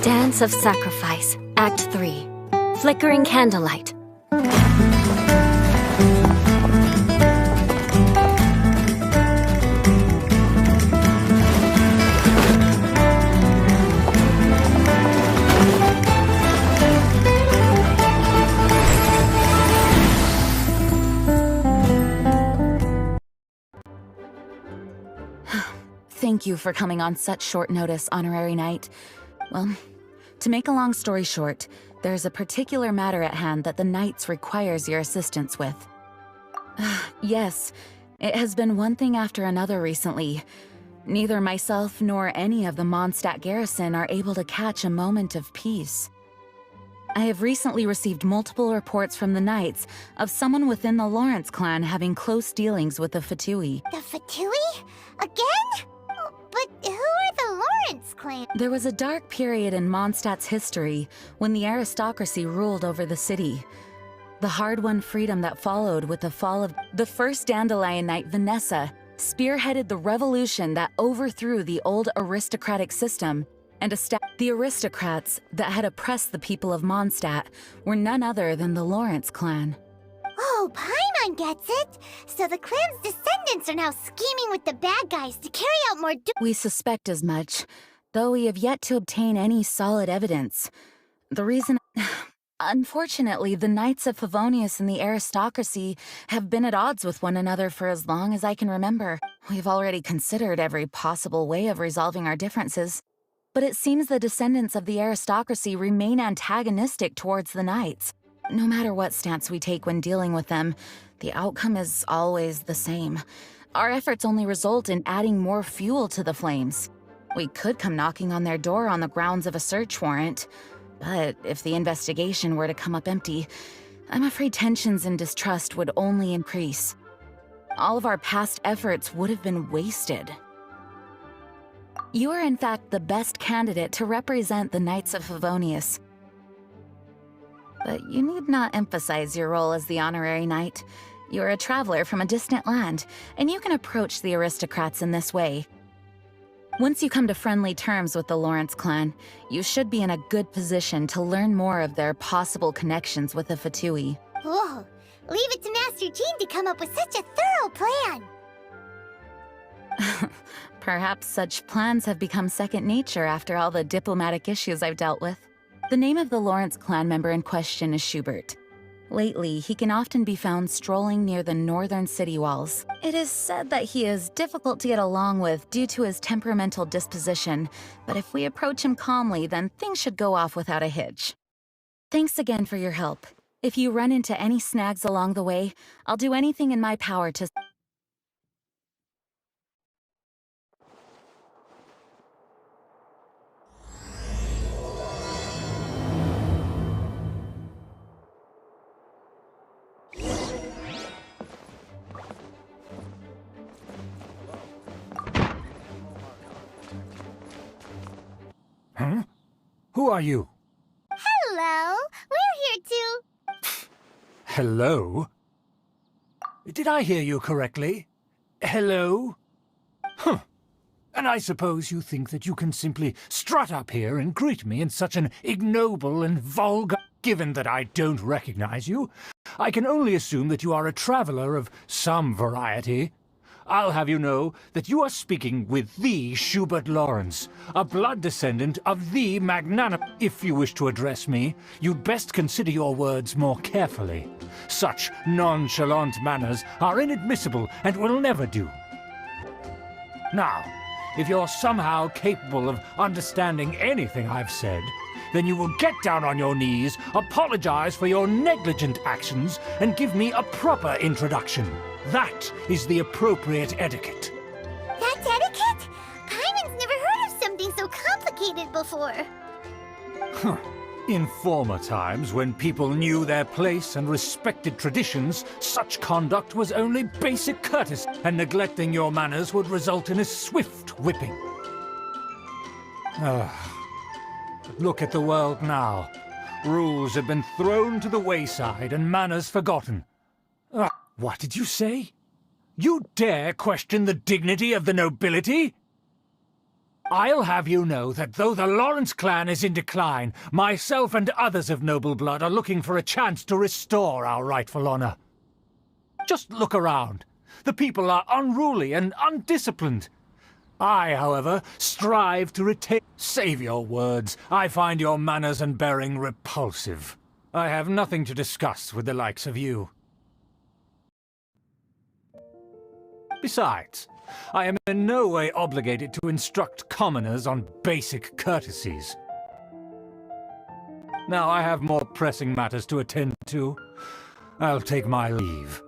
Dance of Sacrifice, Act 3. Flickering Candlelight. Thank you for coming on such short notice, Honorary Knight. Well, to make a long story short, there's a particular matter at hand that the Knights requires your assistance with. Yes, it has been one thing after another recently. Neither myself nor any of the Mondstadt garrison are able to catch a moment of peace. I have recently received multiple reports from the Knights of someone within the Lawrence clan having close dealings with the Fatui. The Fatui? Again? But who are the Lawrence clan? There was a dark period in Mondstadt's history when the aristocracy ruled over the city. The hard-won freedom that followed with the fall of the first Dandelion Knight, Vanessa, spearheaded the revolution that overthrew the old aristocratic system and the aristocrats that had oppressed the people of Mondstadt were none other than the Lawrence clan. Oh, Paimon gets it! So the clan's descendants are now scheming with the bad guys to carry out more We suspect as much, though we have yet to obtain any solid evidence. The reason... Unfortunately, the Knights of Favonius and the aristocracy have been at odds with one another for as long as I can remember. We've already considered every possible way of resolving our differences, but it seems the descendants of the aristocracy remain antagonistic towards the Knights. No matter what stance we take when dealing with them, the outcome is always the same. Our efforts only result in adding more fuel to the flames. We could come knocking on their door on the grounds of a search warrant, but if the investigation were to come up empty, I'm afraid tensions and distrust would only increase. All of our past efforts would have been wasted. You are in fact the best candidate to represent the Knights of Favonius. But you need not emphasize your role as the Honorary Knight. You're a traveler from a distant land, and you can approach the aristocrats in this way. Once you come to friendly terms with the Lawrence clan, you should be in a good position to learn more of their possible connections with the Fatui. Whoa! Leave it to Master Jean to come up with such a thorough plan! Perhaps such plans have become second nature after all the diplomatic issues I've dealt with. The name of the Lawrence clan member in question is Schubert. Lately, he can often be found strolling near the northern city walls. It is said that he is difficult to get along with due to his temperamental disposition, but if we approach him calmly, then things should go off without a hitch. Thanks again for your help. If you run into any snags along the way, I'll do anything in my power to... Huh? Who are you? Hello! We're here to... Hello? Did I hear you correctly? Hello? Huh. And I suppose you think that you can simply strut up here and greet me in such an ignoble and vulgar... Given that I don't recognize you, I can only assume that you are a traveler of some variety. I'll have you know that you are speaking with the Schubert Lawrence, a blood descendant of the magnanimous. If you wish to address me, you'd best consider your words more carefully. Such nonchalant manners are inadmissible and will never do. Now, if you're somehow capable of understanding anything I've said, then you will get down on your knees, apologize for your negligent actions, and give me a proper introduction. That is the appropriate etiquette. That's etiquette? Paimon's never heard of something so complicated before. Huh. In former times, when people knew their place and respected traditions, such conduct was only basic courtesy, and neglecting your manners would result in a swift whipping. Look at the world now. Rules have been thrown to the wayside and manners forgotten. What did you say? You dare question the dignity of the nobility? I'll have you know that though the Lawrence clan is in decline, myself and others of noble blood are looking for a chance to restore our rightful honor. Just look around. The people are unruly and undisciplined. I, however, strive to retain... Save your words. I find your manners and bearing repulsive. I have nothing to discuss with the likes of you. Besides, I am in no way obligated to instruct commoners on basic courtesies. Now I have more pressing matters to attend to. I'll take my leave.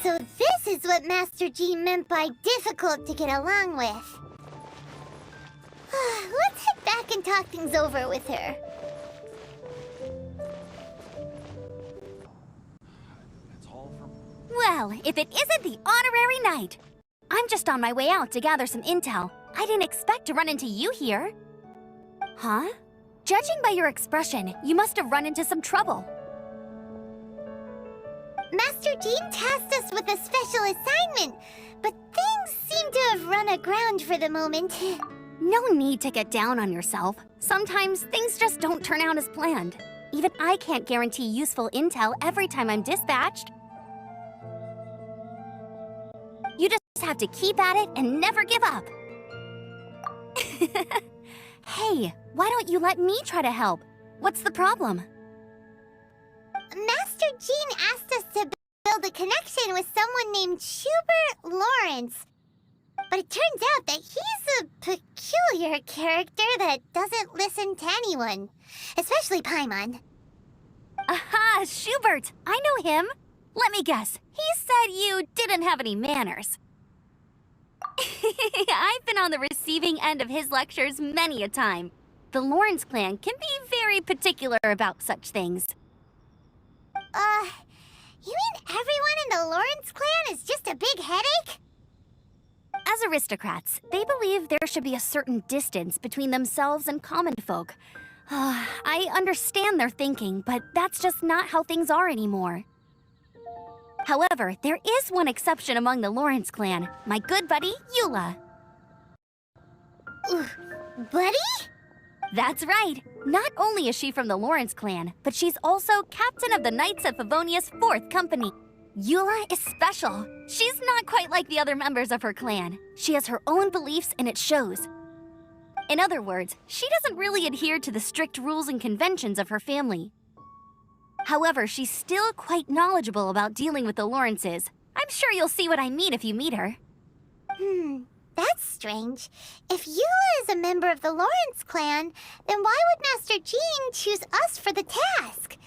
So this is what Master G meant by difficult to get along with. Let's head back and talk things over with her. Well, if it isn't the honorary knight! I'm just on my way out to gather some intel. I didn't expect to run into you here. Huh? Judging by your expression, you must have run into some trouble. Master Jean tasked us with a special assignment, but things seem to have run aground for the moment. No need to get down on yourself. Sometimes things just don't turn out as planned. Even I can't guarantee useful intel every time I'm dispatched. You just have to keep at it and never give up. Hey, why don't you let me try to help? What's the problem? Master Jean asked us to build a connection with someone named Schubert Lawrence. But it turns out that he's a peculiar character that doesn't listen to anyone, especially Paimon. Aha, Schubert! I know him! Let me guess, he said you didn't have any manners. I've been on the receiving end of his lectures many a time. The Lawrence clan can be very particular about such things. You mean everyone in the Lawrence clan is just a big headache? As aristocrats, they believe there should be a certain distance between themselves and common folk. I understand their thinking, but that's just not how things are anymore. However, there is one exception among the Lawrence clan, my good buddy, Eula. Buddy? That's right. Not only is she from the Lawrence clan, but she's also captain of the Knights of Favonia's 4th company. Eula is special. She's not quite like the other members of her clan. She has her own beliefs and it shows. In other words, she doesn't really adhere to the strict rules and conventions of her family. However, she's still quite knowledgeable about dealing with the Lawrences. I'm sure you'll see what I mean if you meet her. That's strange. If Eula is a member of the Lawrence clan, then why would Master Jean choose us for the task?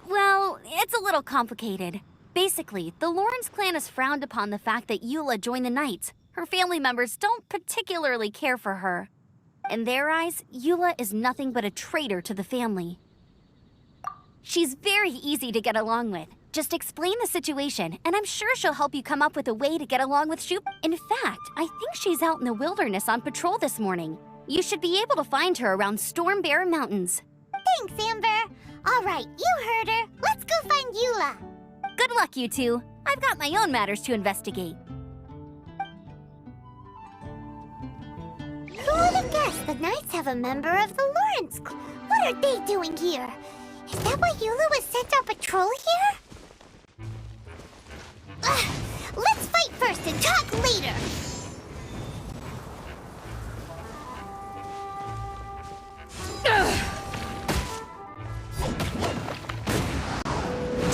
Well, it's a little complicated. Basically, the Lawrence clan has frowned upon the fact that Eula joined the Knights. Her family members don't particularly care for her. In their eyes, Eula is nothing but a traitor to the family. She's very easy to get along with. Just explain the situation, and I'm sure she'll help you come up with a way to get along with Shoop. In fact, I think she's out in the wilderness on patrol this morning. You should be able to find her around Storm Bear Mountains. Thanks, Amber. All right, you heard her. Let's go find Eula. Good luck, you two. I've got my own matters to investigate. Who would have guessed the Knights have a member of the Lawrence clan? What are they doing here? Is that why Eula was sent on patrol here? Let's fight first and talk later!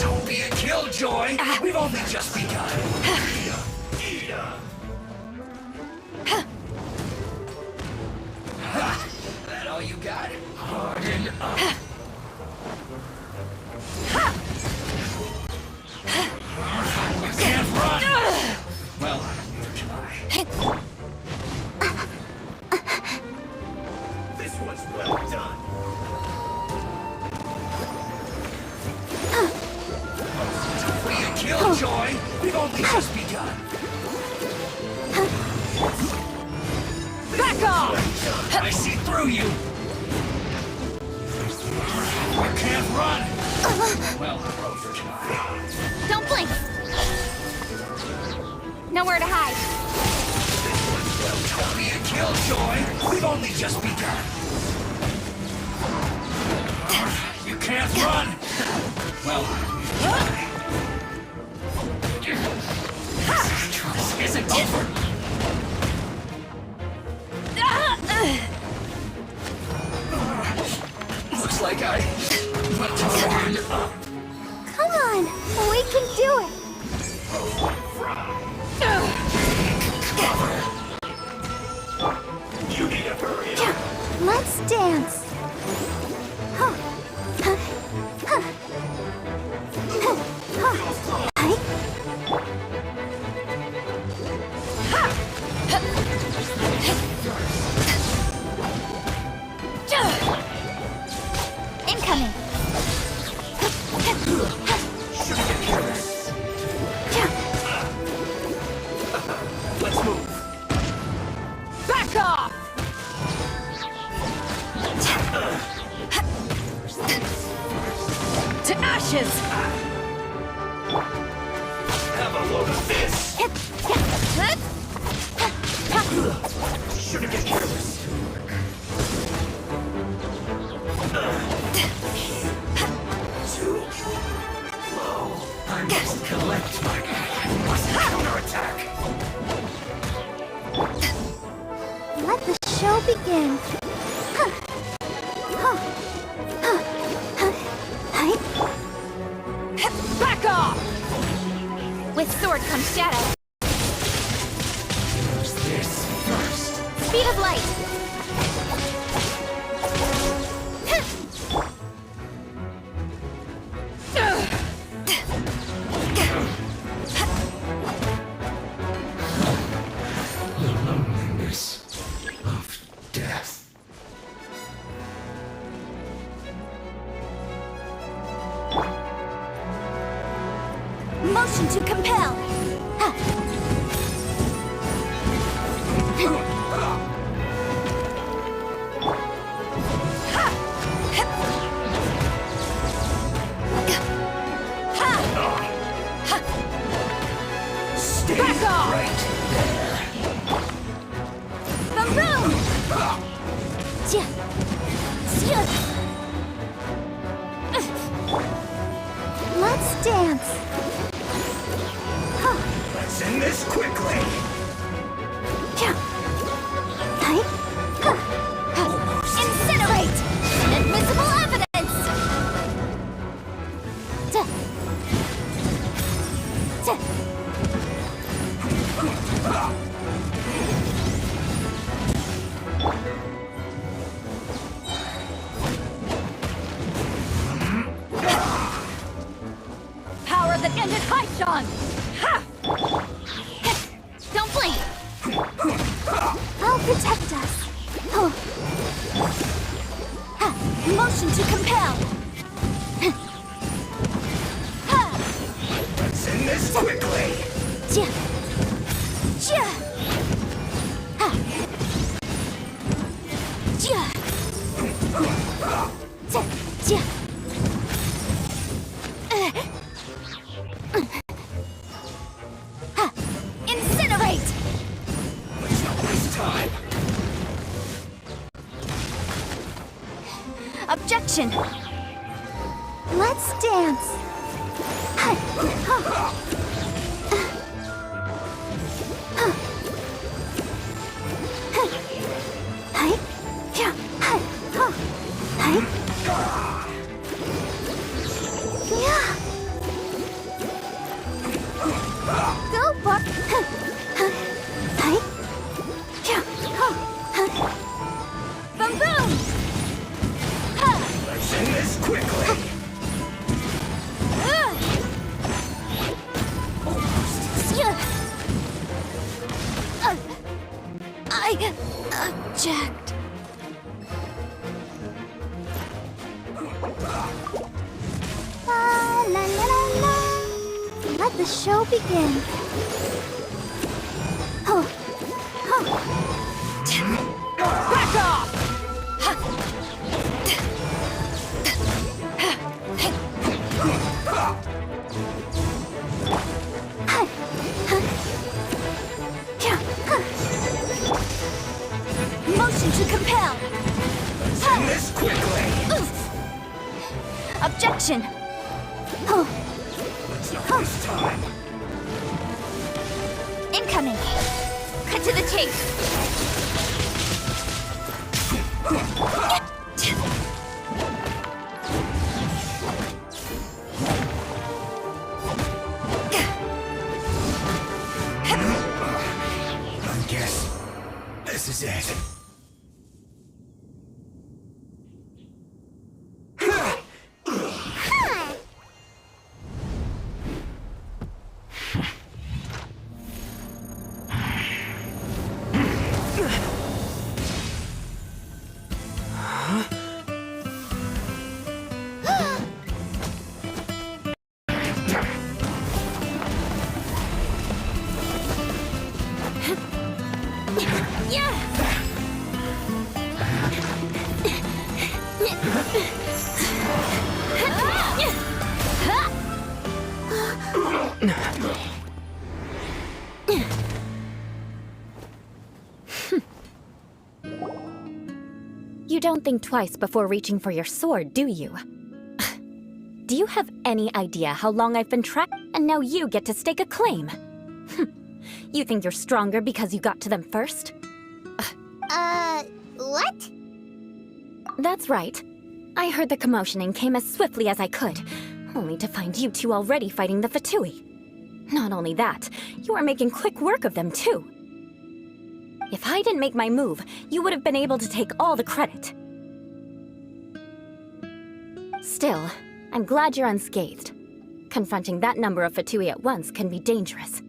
Don't be a killjoy! We've only just begun! That all you got? Harden up! You can't run! Well, neither can I. This was well done. Don't be a killjoy! We've only just begun. Back off! I see through you! You can't run! Well, Don't blink! Nowhere to hide. don't be a killjoy. We've only just begun. You can't run. Well, this isn't over. Looks like I went too far. Come on, we can do it. You need to hurry up. Let's dance. Huh. Huh. Huh. Huh. Huh. Hi. Incoming! Let's move. Back off! To ashes! Have a load of this. Shouldn't get careless. Too low. I must collect my. I must counterattack. Let the show begin. Huh. Huh. Huh. Huh. Hi. Back off! With sword comes shadow. This first. Speed of light. The loneliness of death. Motion to compel. Stay Back off! right there. Boom! Jia. Jia. Let's dance. Huh. Let's end this quickly. Yeah. Hi. Huh. Huh. Incinerate! Inadmissible evidence! Duh. Duh. Power that ended Haishan! Ha! Don't blink! I'll protect us. Oh. Ha! Motion to compel! Ha! Let's end this quickly. Jia. Jia! Ha! Jia! Jia. Jia. Ha! Incinerate! Let's not waste time. Objection! Let's dance. Hi. Huh. Huh. Hi. Yeah. Hi. Huh. Hi. Yeah. Go, Bob. Hi. Yeah. Huh. Boom boom! Ha! Let's end this quickly. Jia! I object. La la la la la. Let the show begin. Oh. Huh. Back off! Repel! Let's end this quickly! Objection! Let's not waste time. Incoming! Cut to the chase! I guess this is it. You don't think twice before reaching for your sword, do you? Do you have any idea how long I've been trapped? And now you get to stake a claim. You think you're stronger because you got to them first? What? That's right. I heard the commotion and came as swiftly as I could, only to find you two already fighting the Fatui. Not only that, you are making quick work of them too. If I didn't make my move, you would have been able to take all the credit. Still, I'm glad you're unscathed. Confronting that number of Fatui at once can be dangerous.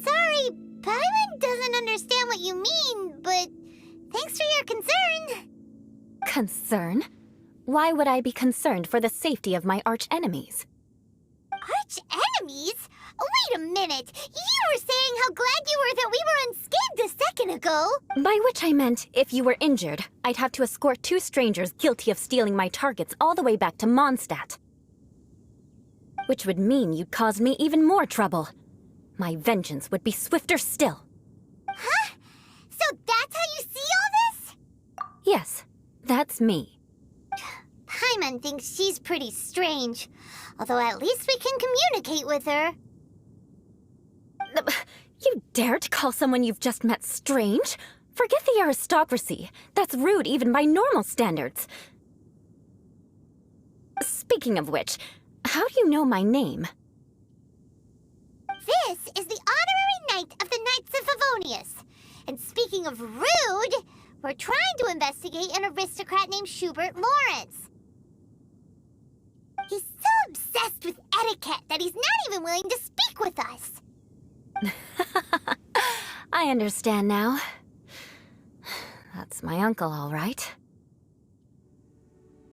Sorry, Paimon doesn't understand what you mean, but thanks for your concern. Concern? Why would I be concerned for the safety of my arch-enemies? Arch-enemies? Wait a minute! You were saying how glad you were that we were unscathed a second ago! By which I meant, if you were injured, I'd have to escort two strangers guilty of stealing my targets all the way back to Mondstadt. Which would mean you'd cause me even more trouble. My vengeance would be swifter still. Huh? So that's how you see all this? Yes, that's me. Paimon thinks she's pretty strange. Although at least we can communicate with her. You dare to call someone you've just met strange? Forget the aristocracy. That's rude even by normal standards. Speaking of which, how do you know my name? This is the honorary knight of the Knights of Favonius. And speaking of rude, we're trying to investigate an aristocrat named Schubert Lawrence. He's so obsessed with etiquette that he's not even willing to speak with us. I understand now. That's my uncle, all right.